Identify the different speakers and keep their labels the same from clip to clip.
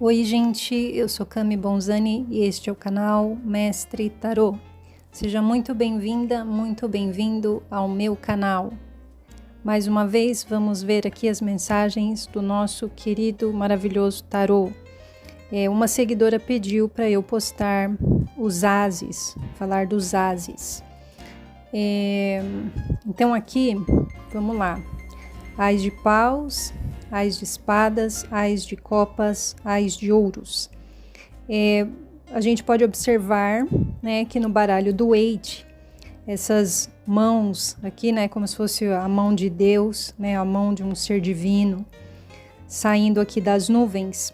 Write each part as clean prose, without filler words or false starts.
Speaker 1: Oi gente, eu sou Cami Bonzani e este é o canal Mestre Tarô. Seja muito bem-vinda, muito bem-vindo ao meu canal. Mais uma vez vamos ver aqui as mensagens do nosso querido, maravilhoso tarô. Uma seguidora pediu para eu postar os ases, falar dos ases. Então aqui, vamos lá. Ás de paus, ás de espadas, ás de copas, ás de ouros. A gente pode observar, né, que no baralho do Eight, essas mãos aqui, né, como se fosse a mão de Deus, né, a mão de um ser divino, saindo aqui das nuvens.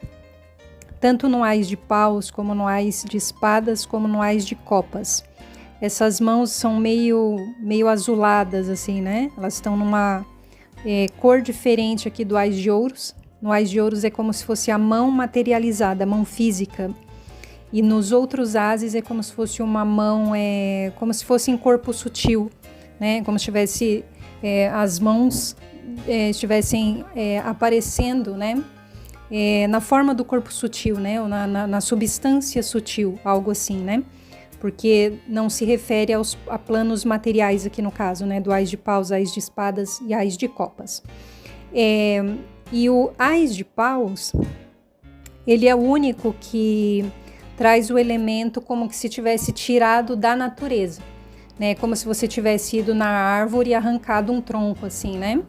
Speaker 1: Tanto no ás de paus, como no ás de espadas, como no ás de copas. Essas mãos são meio azuladas, assim, né? Elas estão numa cor diferente aqui do ás de ouros. No ás de ouros é como se fosse a mão materializada, a mão física. E nos outros ases é como se fosse uma mão, como se fosse em corpo sutil, né? Como se tivesse as mãos estivessem aparecendo, né? Na forma do corpo sutil, né? Ou na substância sutil, algo assim, né? Porque não se refere a planos materiais aqui no caso, né? Do ás de paus, ás de espadas e ás de copas. E o ás de paus, ele é o único que traz o elemento como que se tivesse tirado da natureza, né? Como se você tivesse ido na árvore e arrancado um tronco, assim, né?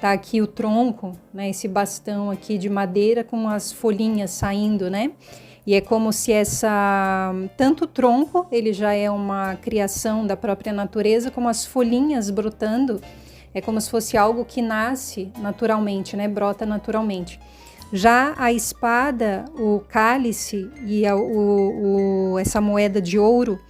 Speaker 1: Tá aqui o tronco, né? Esse bastão aqui de madeira com as folhinhas saindo, né? E é como se tanto o tronco, ele já é uma criação da própria natureza, como as folhinhas brotando, é como se fosse algo que nasce naturalmente, né? Brota naturalmente. Já a espada, o cálice e essa moeda de ouro,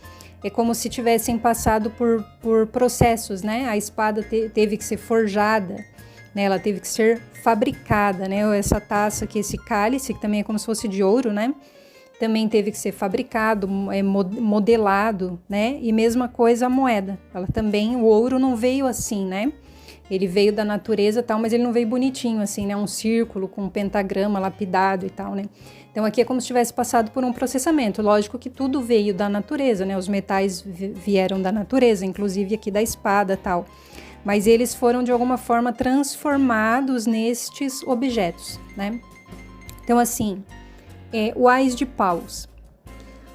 Speaker 1: é como se tivessem passado por processos, né? A espada teve que ser forjada, né? Ela teve que ser fabricada, né? Essa taça aqui, esse cálice, que também é como se fosse de ouro, né? Também teve que ser fabricado, modelado, né? E mesma coisa a moeda. Ela também, o ouro não veio assim, né? Ele veio da natureza e tal, mas ele não veio bonitinho assim, né? Um círculo com um pentagrama lapidado e tal, né? Então aqui é como se tivesse passado por um processamento. Lógico que tudo veio da natureza, né? Os metais vieram da natureza, inclusive aqui da espada e tal. Mas eles foram de alguma forma transformados nestes objetos, né? Então assim, o ás de paus.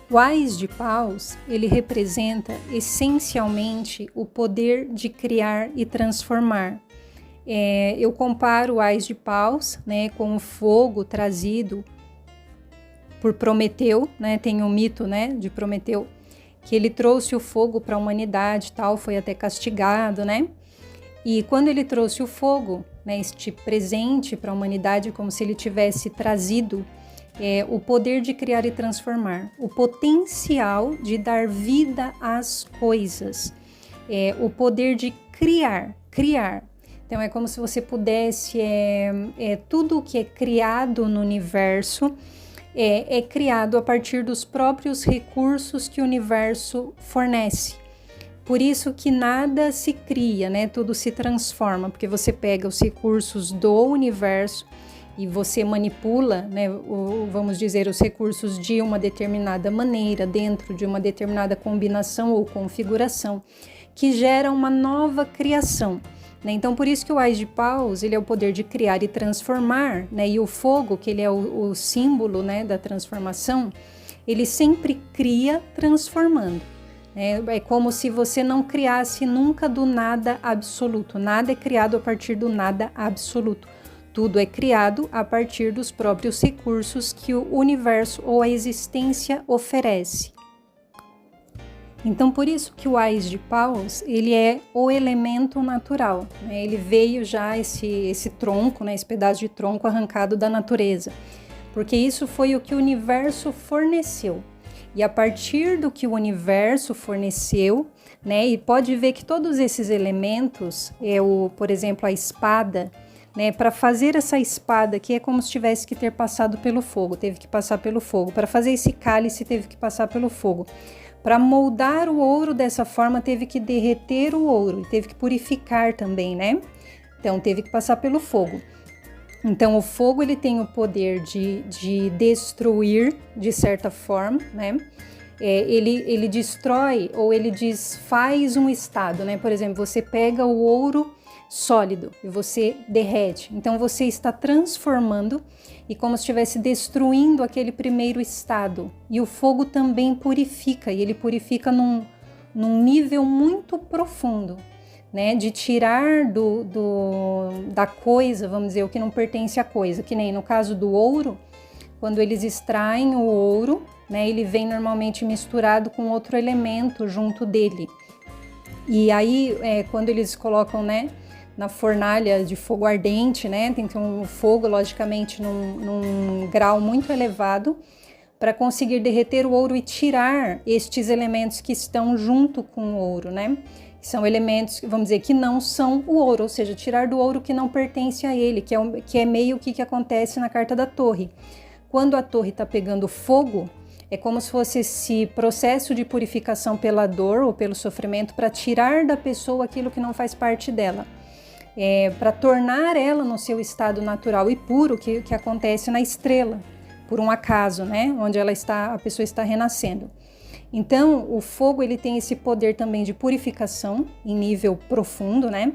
Speaker 1: O ás de paus, ele representa essencialmente o poder de criar e transformar. Eu comparo o ás de paus, né, com o fogo trazido por Prometeu, né? Tem um mito, né, de Prometeu, que ele trouxe o fogo para a humanidade, tal, foi até castigado, né? E quando ele trouxe o fogo, né, este presente para a humanidade, como se ele tivesse trazido o poder de criar e transformar, o potencial de dar vida às coisas, o poder de criar. Então é como se você pudesse, tudo o que é criado no universo é criado a partir dos próprios recursos que o universo fornece. Por isso que nada se cria, né? Tudo se transforma, porque você pega os recursos do universo e você manipula, né, vamos dizer, os recursos de uma determinada maneira, dentro de uma determinada combinação ou configuração, que gera uma nova criação, né? Então, por isso que o ás de paus, ele é o poder de criar e transformar, né? E o fogo, que ele é o símbolo, né, da transformação, ele sempre cria transformando. É como se você não criasse nunca do nada absoluto. Nada é criado a partir do nada absoluto. Tudo é criado a partir dos próprios recursos que o universo ou a existência oferece. Então, por isso que o ás de paus, ele é o elemento natural, né? Ele veio já esse tronco, né? Esse pedaço de tronco arrancado da natureza, porque isso foi o que o universo forneceu. E a partir do que o universo forneceu, né? E pode ver que todos esses elementos, por exemplo, a espada, né, para fazer essa espada aqui é como se tivesse que ter passado pelo fogo, teve que passar pelo fogo. Para fazer esse cálice teve que passar pelo fogo. Para moldar o ouro dessa forma teve que derreter o ouro, teve que purificar também, né? Então teve que passar pelo fogo. Então, o fogo ele tem o poder de destruir, de certa forma, né? Ele destrói ou ele desfaz um estado, né? Por exemplo, você pega o ouro sólido e você derrete. Então, você está transformando e como se estivesse destruindo aquele primeiro estado. E o fogo também purifica, e ele purifica num nível muito profundo, né, de tirar da coisa, vamos dizer, o que não pertence à coisa, que nem no caso do ouro, quando eles extraem o ouro, né, ele vem normalmente misturado com outro elemento junto dele. E aí, quando eles colocam, né, na fornalha de fogo ardente, né, tem que ter um fogo, logicamente, num grau muito elevado, para conseguir derreter o ouro e tirar estes elementos que estão junto com o ouro, né? São elementos, vamos dizer, que não são o ouro, ou seja, tirar do ouro que não pertence a ele, que é meio que acontece na carta da torre. Quando a torre está pegando fogo, é como se fosse esse processo de purificação pela dor ou pelo sofrimento para tirar da pessoa aquilo que não faz parte dela. Para tornar ela no seu estado natural e puro, que acontece na estrela, por um acaso, né? Onde a pessoa está renascendo. Então, o fogo ele tem esse poder também de purificação em nível profundo, né?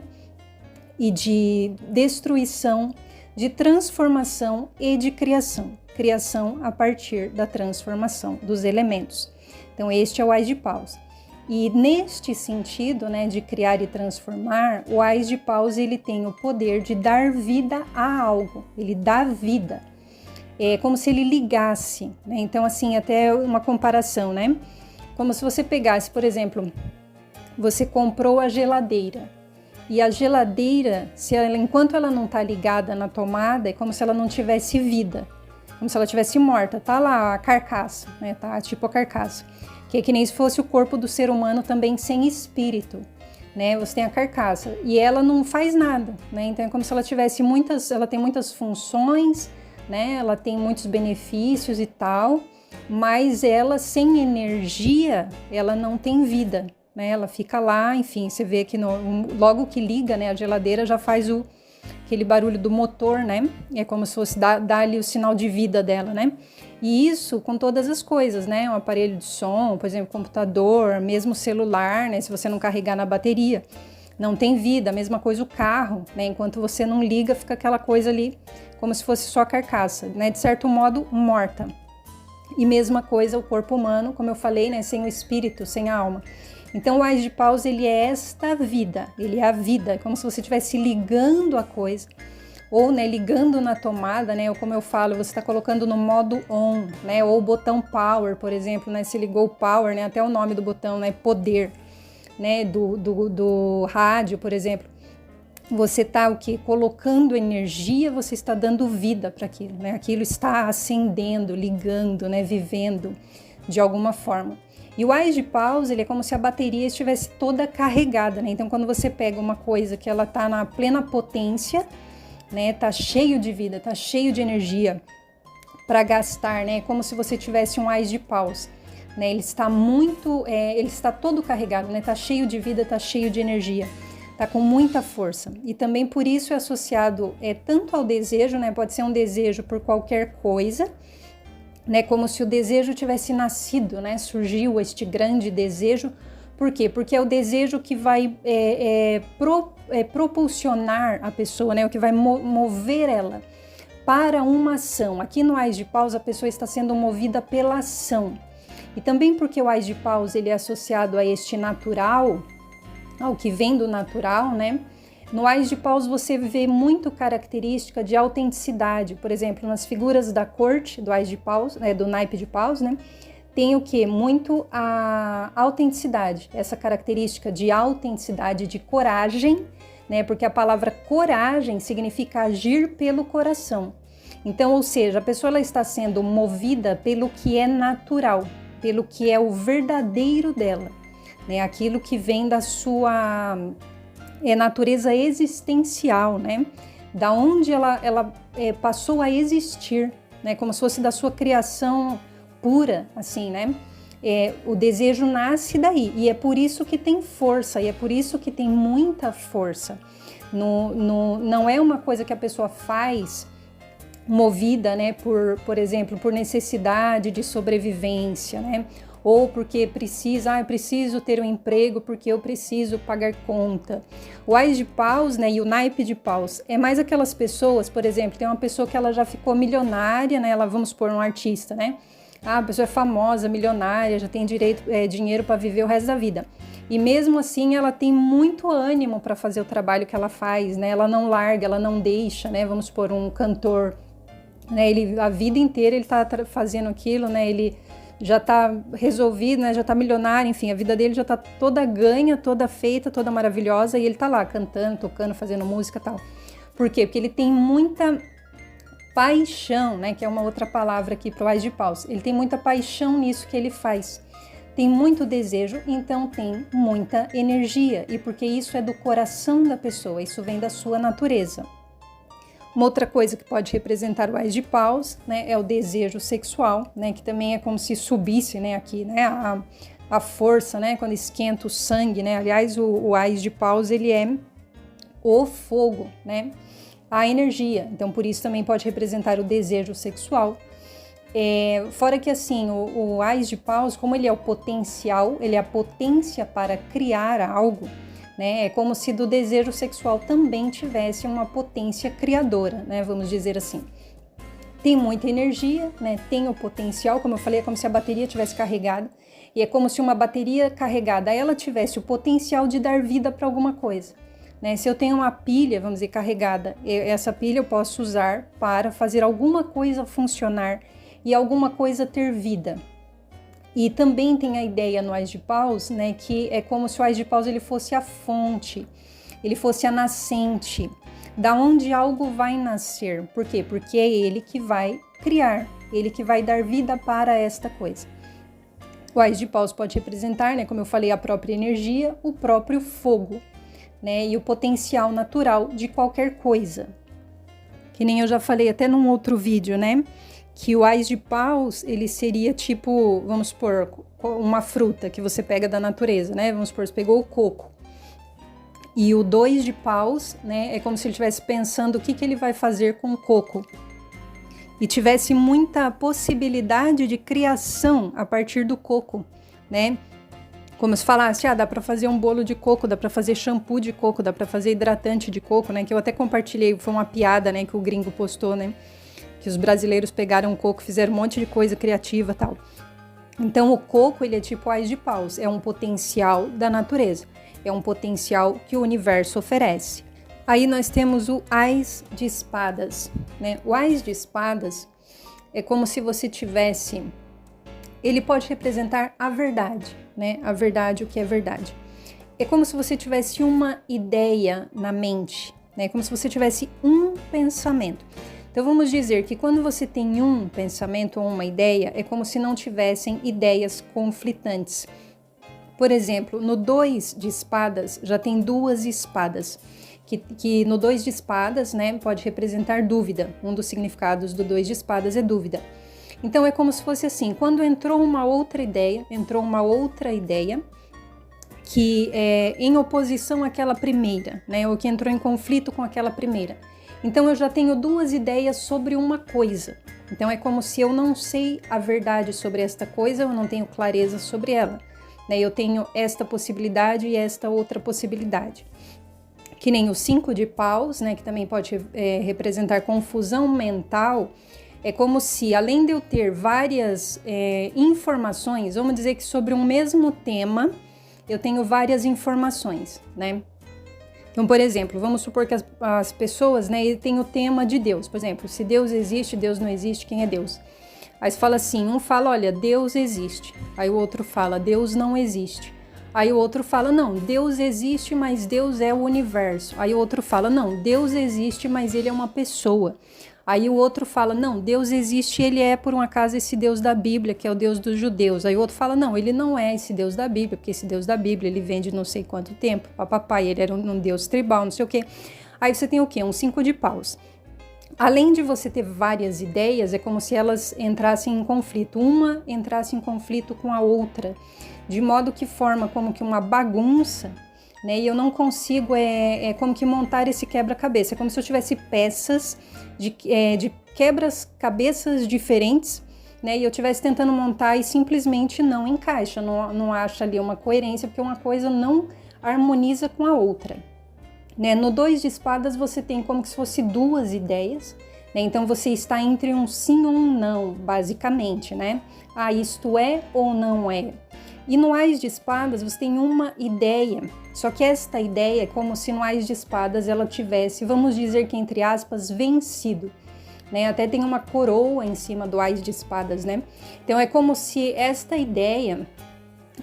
Speaker 1: E de destruição, de transformação e de criação. Criação a partir da transformação dos elementos. Então, este é o Ás de Paus. E neste sentido, né, de criar e transformar, o Ás de Paus ele tem o poder de dar vida a algo. Ele dá vida. É como se ele ligasse, né? Então, assim, até uma comparação, né? Como se você pegasse, por exemplo, você comprou a geladeira. E a geladeira, enquanto ela não está ligada na tomada, é como se ela não tivesse vida. Como se ela tivesse morta. Tá lá a carcaça, né? Tá tipo a carcaça. Que é que nem se fosse o corpo do ser humano também sem espírito, né? Você tem a carcaça e ela não faz nada, né? Então é como se ela tivesse ela tem muitas funções, né? Ela tem muitos benefícios e tal, mas ela sem energia, ela não tem vida, né? Ela fica lá, enfim, você vê que logo que liga, né, a geladeira já faz aquele barulho do motor, né? É como se fosse dar ali o sinal de vida dela, né? E isso com todas as coisas, né? Um aparelho de som, por exemplo, computador, mesmo celular, né? Se você não carregar na bateria, não tem vida. A mesma coisa o carro, né? Enquanto você não liga, fica aquela coisa ali como se fosse só a carcaça, né? De certo modo, morta. E mesma coisa o corpo humano, como eu falei, né? Sem o espírito, sem a alma. Então o Ás de Paus, ele é esta vida, ele é a vida, é como se você estivesse ligando a coisa, ou, né, ligando na tomada, né? Ou como eu falo, você está colocando no modo on, né? Ou o botão power, por exemplo, né? Se ligou o power, né? Até o nome do botão, né? Poder, né? Do rádio, por exemplo. Você está o quê? Colocando energia, você está dando vida para aquilo, né? Aquilo está acendendo, ligando, né? Vivendo de alguma forma. E o Ás de Paus, ele é como se a bateria estivesse toda carregada, né? Então, quando você pega uma coisa que ela está na plena potência, né? Tá cheio de vida, tá cheio de energia para gastar, né? Como se você tivesse um Ás de Paus, né? Ele está ele está todo carregado, né? Tá cheio de vida, tá cheio de energia. Tá com muita força. E também por isso é associado tanto ao desejo, né? Pode ser um desejo por qualquer coisa, né? Como se o desejo tivesse nascido, né? Surgiu este grande desejo. Por quê? Porque é o desejo que vai propulsionar a pessoa, né? O que vai mover ela para uma ação. Aqui no Ás de Paus, a pessoa está sendo movida pela ação. E também porque o Ás de Paus ele é associado a este natural, ao que vem do natural, né? No Ás de Paus você vê muito característica de autenticidade. Por exemplo, nas figuras da corte do Ás de Paus, do naipe de Paus, né? Tem o que? Muito a autenticidade, essa característica de autenticidade, de coragem, né? Porque a palavra coragem significa agir pelo coração. Então, ou seja, a pessoa ela está sendo movida pelo que é natural, pelo que é o verdadeiro dela, né? Aquilo que vem da sua natureza existencial, né? Da onde ela passou a existir, né? Como se fosse da sua criação pura, assim, né? O desejo nasce daí e é por isso que tem força, e é por isso que tem muita força. Não é uma coisa que a pessoa faz movida, né, por exemplo, por necessidade de sobrevivência, né? Ou porque eu preciso ter um emprego porque eu preciso pagar conta. O Ás de Paus, né, e o naipe de Paus é mais aquelas pessoas, por exemplo, tem uma pessoa que ela já ficou milionária, né, ela, vamos supor, um artista, né? A pessoa é famosa, milionária, já tem dinheiro para viver o resto da vida. E mesmo assim ela tem muito ânimo para fazer o trabalho que ela faz, né? Ela não larga, ela não deixa, né? Vamos supor, um cantor, né? A vida inteira ele está fazendo aquilo, né? Ele já está resolvido, né? Já está milionário, enfim, a vida dele já está toda ganha, toda feita, toda maravilhosa, e ele está lá cantando, tocando, fazendo música e tal. Por quê? Porque ele tem muita paixão, né? Que é uma outra palavra aqui para o Ás de Paus. Ele tem muita paixão nisso que ele faz. Tem muito desejo, então tem muita energia, e porque isso é do coração da pessoa, isso vem da sua natureza. Uma outra coisa que pode representar o Ás de Paus, né, é o desejo sexual, né, que também é como se subisse, né, aqui, né, a força, né, quando esquenta o sangue, né. Aliás, o Ás de Paus, ele é o fogo, né, a energia, então por isso também pode representar o desejo sexual. Fora que assim, o Ás de Paus, como ele é o potencial, ele é a potência para criar algo, né? É como se do desejo sexual também tivesse uma potência criadora, né? Vamos dizer assim. Tem muita energia, né? Tem o potencial, como eu falei, é como se a bateria tivesse carregada, e é como se uma bateria carregada, ela tivesse o potencial de dar vida para alguma coisa, né? Se eu tenho uma pilha, vamos dizer, carregada, essa pilha eu posso usar para fazer alguma coisa funcionar, e alguma coisa ter vida. E também tem a ideia no Ás de Paus, né, que é como se o Ás de Paus ele fosse a fonte, ele fosse a nascente, da onde algo vai nascer. Por quê? Porque é ele que vai criar, ele que vai dar vida para esta coisa. O Ás de Paus pode representar, né, como eu falei, a própria energia, o próprio fogo, né, e o potencial natural de qualquer coisa. Que nem eu já falei até num outro vídeo, né? Que o Ás de Paus, ele seria tipo, vamos supor, uma fruta que você pega da natureza, né? Vamos supor, você pegou o coco. E o 2 de Paus, né? É como se ele estivesse pensando o que ele vai fazer com o coco. E tivesse muita possibilidade de criação a partir do coco, né? Como se falasse, dá para fazer um bolo de coco, dá para fazer shampoo de coco, dá para fazer hidratante de coco, né? Que eu até compartilhei, foi uma piada, né? Que o gringo postou, né? Que os brasileiros pegaram o coco, fizeram um monte de coisa criativa e tal. Então o coco, ele é tipo Ás de Paus, é um potencial da natureza, é um potencial que o universo oferece. Aí nós temos o Ás de Espadas, né? O Ás de Espadas é como se você tivesse, ele pode representar a verdade, né? A verdade, o que é verdade. É como se você tivesse uma ideia na mente, né? Como se você tivesse um pensamento. Então vamos dizer que quando você tem um pensamento ou uma ideia, é como se não tivessem ideias conflitantes. Por exemplo, no 2 de espadas já tem 2 espadas, que no 2 de espadas, né, pode representar dúvida. Um dos significados do 2 de espadas é dúvida. Então é como se fosse assim, quando entrou uma outra ideia que é em oposição àquela primeira, né, ou que entrou em conflito com aquela primeira. Então eu já tenho 2 ideias sobre uma coisa. Então é como se eu não sei a verdade sobre esta coisa, eu não tenho clareza sobre ela, né? Eu tenho esta possibilidade e esta outra possibilidade. Que nem o 5 de Paus, né? Que também pode representar confusão mental. É como se, além de eu ter várias informações, vamos dizer que sobre um mesmo tema, eu tenho várias informações, né? Então, por exemplo, vamos supor que as pessoas, né, têm o tema de Deus. Por exemplo, se Deus existe, Deus não existe, quem é Deus? Aí você fala assim, um fala, olha, Deus existe. Aí o outro fala, Deus não existe. Aí o outro fala, não, Deus existe, mas Deus é o universo. Aí o outro fala, não, Deus existe, mas ele é uma pessoa. Aí o outro fala, não, Deus existe, ele é por um acaso esse Deus da Bíblia, que é o Deus dos judeus. Aí o outro fala, não, ele não é esse Deus da Bíblia, porque esse Deus da Bíblia, ele vem de não sei quanto tempo, papai, ele era um Deus tribal, não sei o quê. Aí você tem o quê? Um 5 de Paus. Além de você ter várias ideias, é como se elas entrassem em conflito, uma entrasse em conflito com a outra, de modo que forma como que uma bagunça, né? E eu não consigo como que montar esse quebra-cabeça. É como se eu tivesse peças de quebra-cabeças diferentes, né? E eu estivesse tentando montar e simplesmente não encaixa, não acha ali uma coerência, porque uma coisa não harmoniza com a outra, né? No 2 de espadas você tem como se fosse duas ideias, né? Então você está entre um sim ou um não, basicamente, né? Ah, isto é ou não é. E no Ás de espadas você tem uma ideia, só que esta ideia é como se no Ás de espadas ela tivesse, vamos dizer que entre aspas, vencido, né? Até tem uma coroa em cima do Ás de espadas, né? Então é como se esta ideia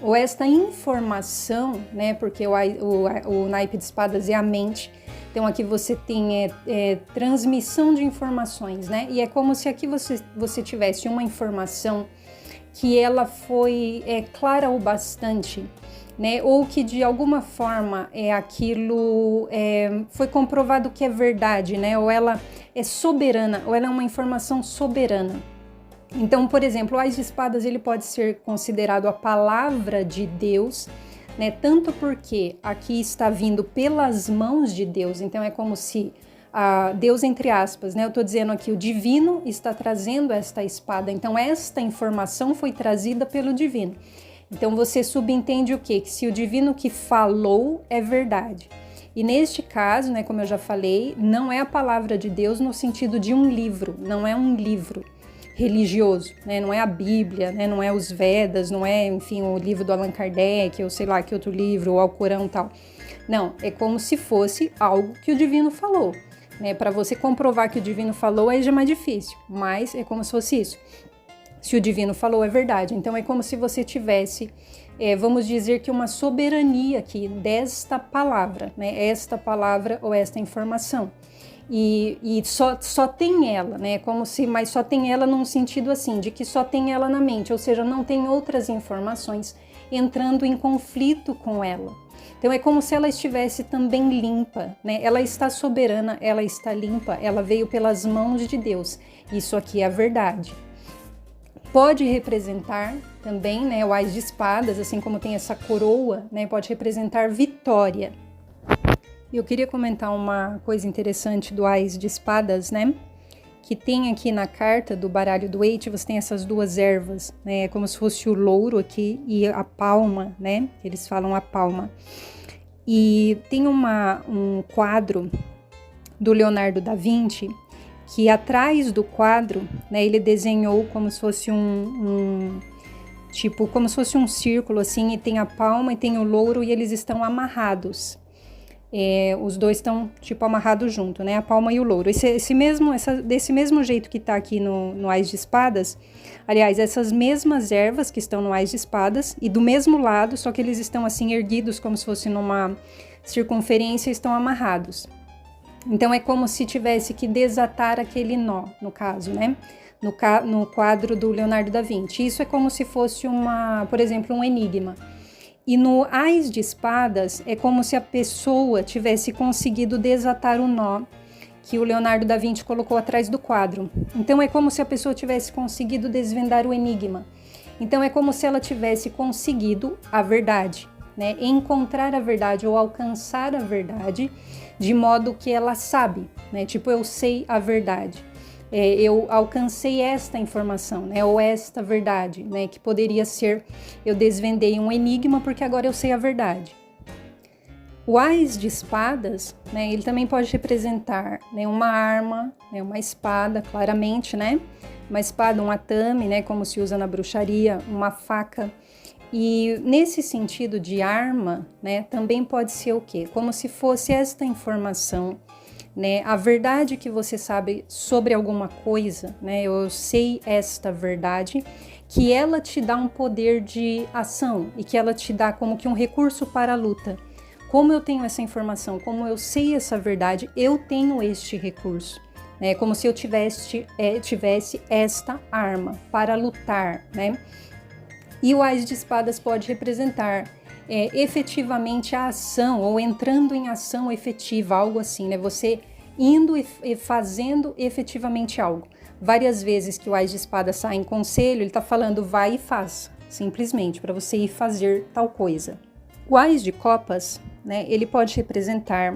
Speaker 1: ou esta informação, né? Porque o naipe de espadas é a mente. Então aqui você tem transmissão de informações, né? E é como se aqui você tivesse uma informação que ela foi clara o bastante, né? Ou que de alguma forma aquilo foi comprovado que é verdade, né? Ou ela é soberana, ou ela é uma informação soberana. Então, por exemplo, o Ás de espadas ele pode ser considerado a palavra de Deus, né? Tanto porque aqui está vindo pelas mãos de Deus, então é como se Deus, entre aspas, né? Eu estou dizendo aqui, o divino está trazendo esta espada, então esta informação foi trazida pelo divino. Então você subentende o quê? Que se o divino que falou é verdade. E neste caso, né, como eu já falei, não é a palavra de Deus no sentido de um livro, não é um livro religioso, né? Não é a Bíblia, né? Não é os Vedas, não é, enfim, o livro do Allan Kardec, ou sei lá, que outro livro, ou Alcorão e tal. Não, é como se fosse algo que o divino falou, né? Para você comprovar que o divino falou, aí já é mais difícil, mas é como se fosse isso. Se o divino falou, é verdade. Então é como se você tivesse, vamos dizer que uma soberania aqui desta palavra, né? Esta palavra ou esta informação. E só tem ela, né? Mas só tem ela num sentido assim, de que só tem ela na mente, ou seja, não tem outras informações entrando em conflito com ela. Então é como se ela estivesse também limpa, né? Ela está soberana, ela está limpa, ela veio pelas mãos de Deus. Isso aqui é a verdade. Pode representar também, né, o Ás de espadas, assim como tem essa coroa, né, pode representar vitória. E eu queria comentar uma coisa interessante do Ás de espadas, né, que tem aqui na carta do baralho do Waite, você tem essas duas ervas, né, como se fosse o louro aqui e a palma, né, eles falam a palma. E tem um quadro do Leonardo da Vinci, que atrás do quadro, né, ele desenhou como se fosse como se fosse um círculo assim, e tem a palma e tem o louro e eles estão amarrados. Os dois estão tipo amarrados junto, né, a palma e o louro. Desse mesmo jeito que tá aqui no Ás de espadas, aliás, essas mesmas ervas que estão no Ás de espadas e do mesmo lado, só que eles estão assim erguidos como se fosse numa circunferência e estão amarrados. Então é como se tivesse que desatar aquele nó, no caso, né? No quadro do Leonardo da Vinci. Isso é como se fosse por exemplo, um enigma. E no Ás de espadas é como se a pessoa tivesse conseguido desatar o nó que o Leonardo da Vinci colocou atrás do quadro. Então é como se a pessoa tivesse conseguido desvendar o enigma. Então é como se ela tivesse conseguido a verdade, né? Encontrar a verdade ou alcançar a verdade de modo que ela sabe, né? Tipo, eu sei a verdade. Eu alcancei esta informação, né? Ou esta verdade, né? Que poderia ser, eu desvendei um enigma porque agora eu sei a verdade. O Ás de espadas, né? Ele também pode representar, né, uma arma, né, uma espada, claramente, né? Uma espada, um atame, né? Como se usa na bruxaria, uma faca. E nesse sentido de arma, né, também pode ser o quê? Como se fosse esta informação, né, a verdade que você sabe sobre alguma coisa, né, eu sei esta verdade, que ela te dá um poder de ação e que ela te dá como que um recurso para a luta. Como eu tenho essa informação, como eu sei essa verdade, eu tenho este recurso. É como se eu tivesse esta arma para lutar, né? E o Ás de espadas pode representar efetivamente a ação ou entrando em ação efetiva, algo assim, né? Você indo e fazendo efetivamente algo. Várias vezes que o Ás de espadas sai em conselho, ele está falando vai e faz, simplesmente, para você ir fazer tal coisa. O Ás de Copas, né, ele pode representar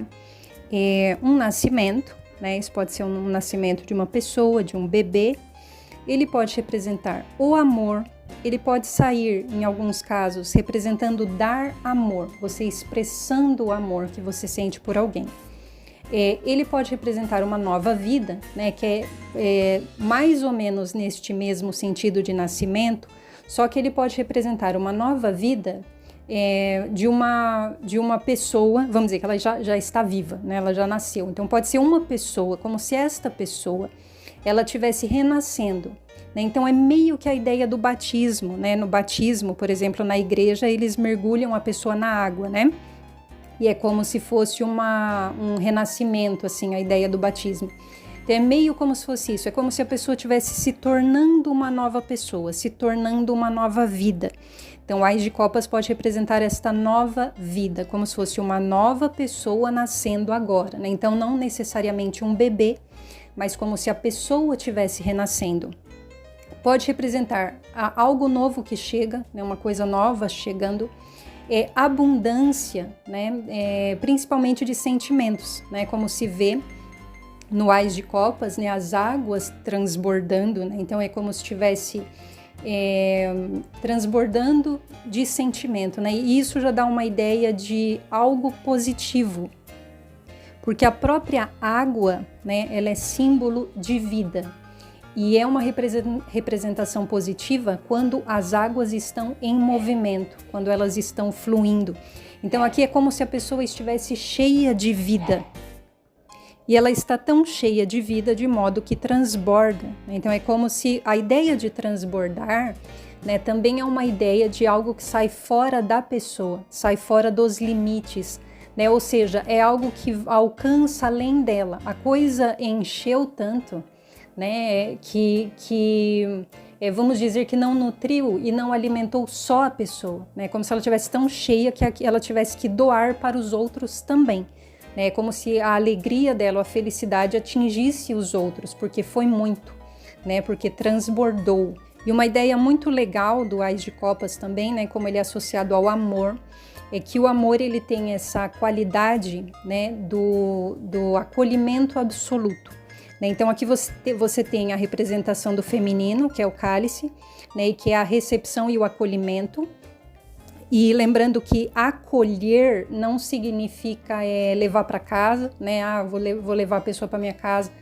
Speaker 1: um nascimento, né, isso pode ser um nascimento de uma pessoa, de um bebê. Ele pode representar o amor, ele pode sair, em alguns casos, representando dar amor, você expressando o amor que você sente por alguém. Ele pode representar uma nova vida, né, que é mais ou menos neste mesmo sentido de nascimento, só que ele pode representar uma nova vida de uma pessoa, vamos dizer que ela já está viva, né, ela já nasceu. Então pode ser uma pessoa, como se esta pessoa ela estivesse renascendo, né? Então é meio que a ideia do batismo, né? No batismo, por exemplo, na igreja, eles mergulham a pessoa na água, né? E é como se fosse um renascimento, assim, a ideia do batismo. Então é meio como se fosse isso, é como se a pessoa estivesse se tornando uma nova pessoa, se tornando uma nova vida. Então o Ás de Copas pode representar esta nova vida, como se fosse uma nova pessoa nascendo agora, né? Então não necessariamente um bebê, mas como se a pessoa estivesse renascendo. Pode representar algo novo que chega, né, uma coisa nova chegando, abundância, né, principalmente de sentimentos, né, como se vê no Ás de Copas, né, as águas transbordando, né, então é como se estivesse transbordando de sentimento, né, e isso já dá uma ideia de algo positivo, porque a própria água, né, ela é símbolo de vida e é uma representação positiva quando as águas estão em movimento, quando elas estão fluindo. Então aqui é como se a pessoa estivesse cheia de vida e ela está tão cheia de vida de modo que transborda. Então é como se a ideia de transbordar, né, também é uma ideia de algo que sai fora da pessoa, sai fora dos limites, né? Ou seja, é algo que alcança além dela. A coisa encheu tanto, né, que vamos dizer que não nutriu e não alimentou só a pessoa, né? Como se ela estivesse tão cheia que ela tivesse que doar para os outros também, né? Como se a alegria dela, a felicidade atingisse os outros, porque foi muito, né? Porque transbordou. E uma ideia muito legal do Ás de Copas também, né, como ele é associado ao amor, é que o amor ele tem essa qualidade, né, do acolhimento absoluto, né? Então aqui você tem a representação do feminino, que é o cálice, né, e que é a recepção e o acolhimento. E lembrando que acolher não significa levar para casa, né? Vou levar a pessoa para minha casa,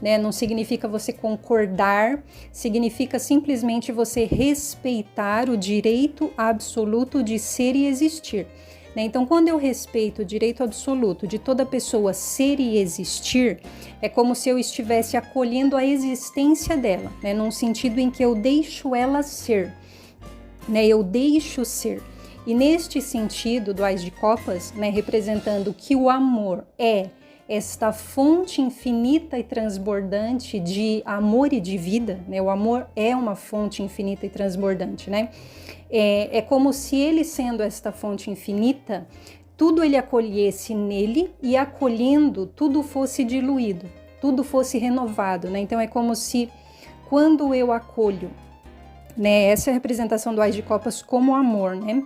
Speaker 1: né? Não significa você concordar, significa simplesmente você respeitar o direito absoluto de ser e existir, né? Então, quando eu respeito o direito absoluto de toda pessoa ser e existir, é como se eu estivesse acolhendo a existência dela, né? Num sentido em que eu deixo ela ser, né? Eu deixo ser. E neste sentido do Ás de Copas, né, representando que o amor é esta fonte infinita e transbordante de amor e de vida, né? O amor é uma fonte infinita e transbordante, né? É como se ele, sendo esta fonte infinita, tudo ele acolhesse nele e acolhendo, tudo fosse diluído, tudo fosse renovado, né? Então é como se quando eu acolho, né? Essa é a representação do Ás de Copas como amor, né?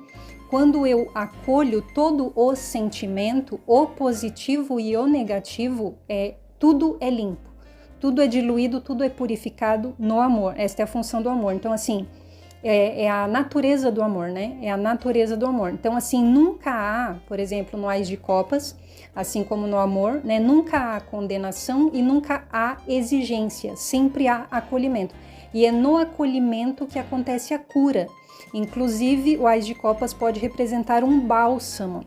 Speaker 1: Quando eu acolho todo o sentimento, o positivo e o negativo, tudo é limpo, tudo é diluído, tudo é purificado no amor. Esta é a função do amor. Então, assim, é a natureza do amor, né? É a natureza do amor. Então, assim, nunca há, por exemplo, no Ás de Copas, assim como no amor, né? Nunca há condenação e nunca há exigência, sempre há acolhimento. E é no acolhimento que acontece a cura. Inclusive, o Ás de Copas pode representar um bálsamo,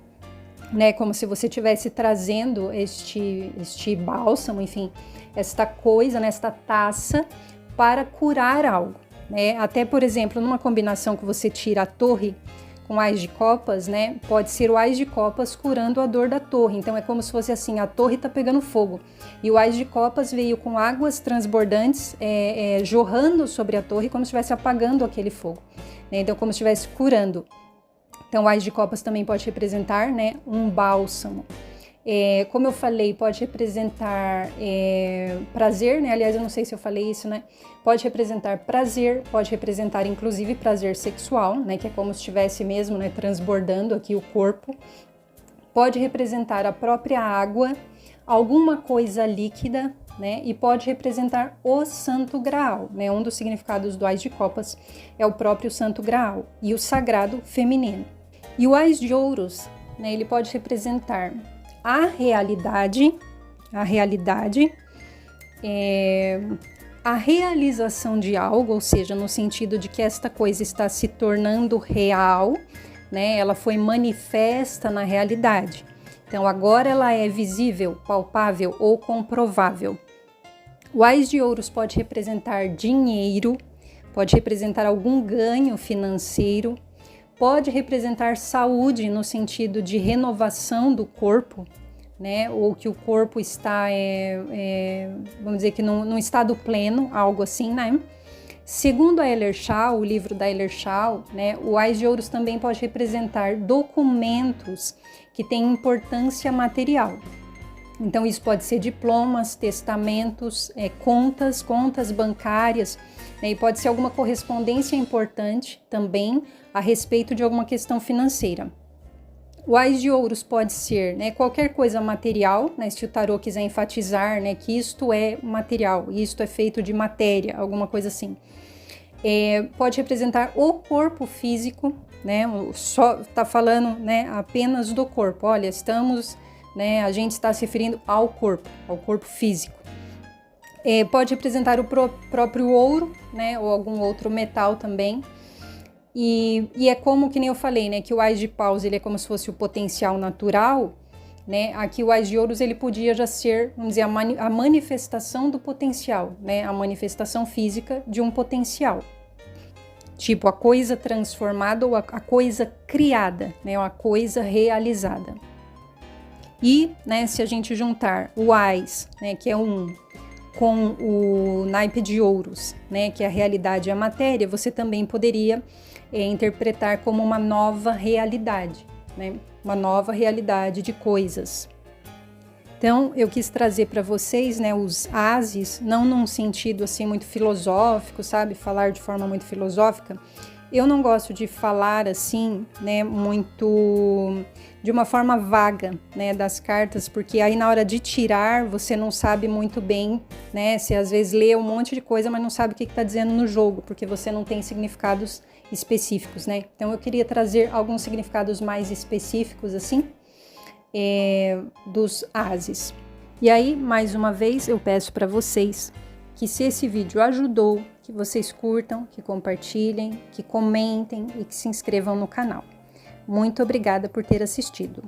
Speaker 1: né? Como se você estivesse trazendo este bálsamo, enfim, esta coisa, né? Esta taça para curar algo, né? Até, por exemplo, numa combinação que você tira a torre com Ás de Copas, né? Pode ser o Ás de Copas curando a dor da torre. Então, é como se fosse assim, a torre está pegando fogo. E o Ás de Copas veio com águas transbordantes jorrando sobre a torre, como se estivesse apagando aquele fogo, né? Então, como se estivesse curando. Então, o Ás de Copas também pode representar, né, um bálsamo. Como eu falei, pode representar prazer, né? Aliás, eu não sei se eu falei isso, né? Pode representar prazer, pode representar inclusive prazer sexual, né? Que é como se estivesse mesmo, né, transbordando aqui o corpo. Pode representar a própria água, alguma coisa líquida, né? E pode representar o Santo Graal, né? Um dos significados do Ás de Copas é o próprio Santo Graal e o sagrado feminino. E o Ás de Ouros, né? Ele pode representar a realidade, a realização de algo, ou seja, no sentido de que esta coisa está se tornando real, né? Ela foi manifesta na realidade. Então, agora ela é visível, palpável ou comprovável. O Ás de Ouros pode representar dinheiro, pode representar algum ganho financeiro, pode representar saúde no sentido de renovação do corpo, né? Ou que o corpo está, vamos dizer que num estado pleno, algo assim, né? Segundo a Ehler-Schall, o livro da Ehler-Schall, né, o Ás de Ouros também pode representar documentos que têm importância material. Então, isso pode ser diplomas, testamentos, contas bancárias, né, e pode ser alguma correspondência importante também a respeito de alguma questão financeira. O Ás de Ouros pode ser, né, qualquer coisa material, né, se o tarô quiser enfatizar, né, que isto é material, isto é feito de matéria, alguma coisa assim. Pode representar o corpo físico, né, só está falando, né, apenas do corpo. Olha, a gente está se referindo ao corpo físico. Pode representar o próprio ouro, né, ou algum outro metal também. E é como, que nem eu falei, né, que o Ás de Paus ele é como se fosse o potencial natural, né? Aqui o Ás de Ouros ele podia já ser, vamos dizer, a manifestação do potencial, né? A manifestação física de um potencial. Tipo, a coisa transformada ou a coisa criada, né? Ou a coisa realizada. E, né, se a gente juntar o Ás, né, que é com o naipe de ouros, né, que é a realidade e a matéria, você também poderia interpretar como uma nova realidade, né? Uma nova realidade de coisas. Então, eu quis trazer para vocês, né, os áses, não num sentido assim muito filosófico, sabe? Falar de forma muito filosófica. Eu não gosto de falar assim, né, muito de uma forma vaga, né, das cartas, porque aí na hora de tirar você não sabe muito bem, né? Você às vezes lê um monte de coisa, mas não sabe o que está dizendo no jogo, porque você não tem significados específicos, né? Então eu queria trazer alguns significados mais específicos, assim, dos áses. E aí, mais uma vez, eu peço para vocês que, se esse vídeo ajudou, que vocês curtam, que compartilhem, que comentem e que se inscrevam no canal. Muito obrigada por ter assistido.